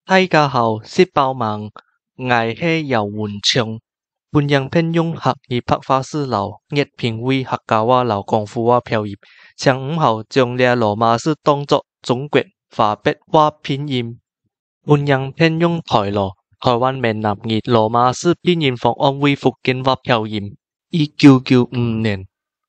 大家好，是包盲，我是游焕昌。本人聘用学业拍花师楼，热评为客家话楼功夫话漂移。上午后将这罗马式当作中国话笔话拼音。本人聘用台湾闽南语罗马式拼音方案为福建话漂移。1995年，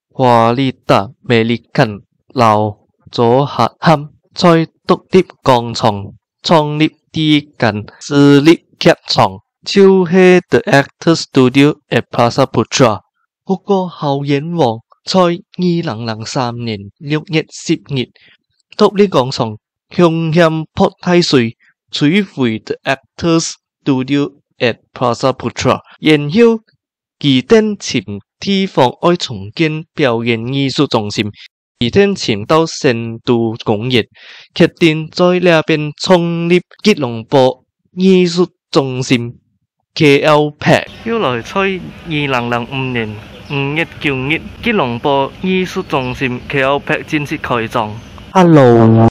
华丽达美利肯楼组合含在独立工厂创立第一間私立劇場，就是 The Actors Studio at Plaza Putra。不過後演王在2003年6月10日，獨立工廠向險破太歲摧毀 The Actors Studio at Plaza Putra， 然後其等前地方愛重建表演藝術中心。其天前到成都工業，決定在那邊創立吉隆坡藝術中心 KLPAC。後來在2005年5月9日，吉隆坡藝術中心 KLPAC 正式開張。Hello，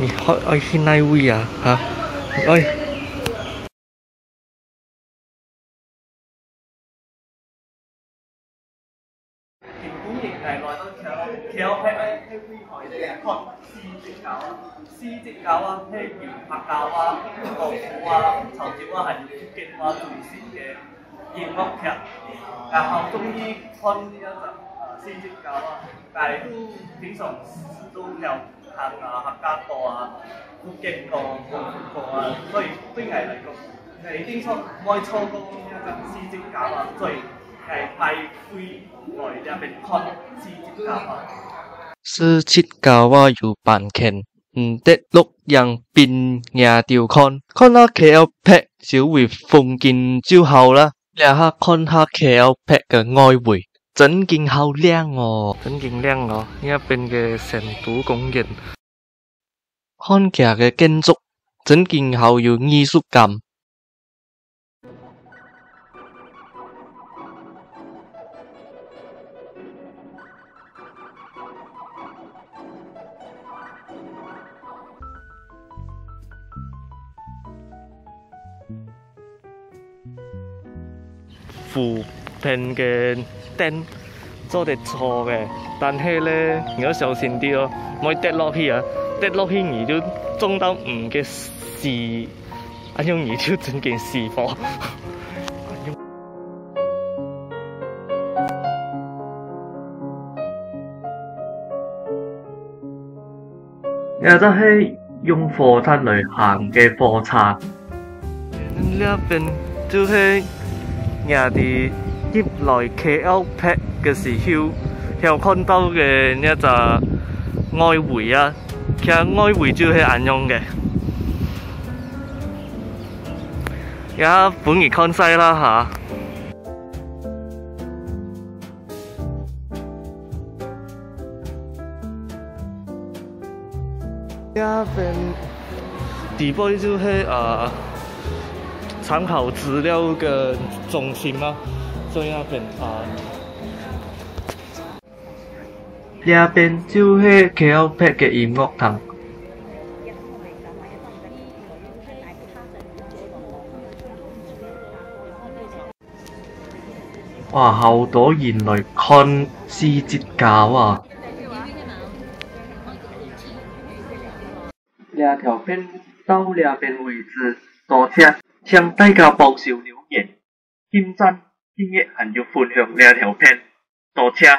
你愛去哪位啊？嚇，愛。KLPAC 咧係會台嘅學四隻教啊，四隻教啊係原客家話、國語話、潮州話係福建話最先嘅音樂劇，然後中意看呢一隻四隻教啊，但係都經常都有客家歌啊、福建歌、廣府歌啊，所以對我嚟講，你經常愛錯過呢一隻四隻教啊，所以係派會來入邊看四隻教啊。四隻教啊有版權，唔得錄影並也調看，看下 KLPAC 就會風景就好啦。然後看下 KLPAC 嘅外圍，真勁好靚哦，真勁靚哦！呢一邊嘅成都公園，看佢嘅建築真勁好有藝術感。扶貧嘅燈做得錯嘅，但係咧你要小心啲咯，唔可以跌落去啊！跌落去你就撞到唔嘅事，咁樣你就真嘅死火。又就係用火炭嚟行嘅火車，呢一邊就係。也哋入來 KLPAC 嘅時候，有看到嘅呢一隻外圍啊，其實外圍就係咁樣嘅。而家本而看西啦嚇。呢邊地波就係參考資料嘅中心啦，所以那邊呢邊就係 KLPAC 嘅音樂堂。哇，好多人來看四節教啊！呢條片到呢邊為止，多謝。向大家報銷留言，點讚、訂閱還有分享呢條片，多謝。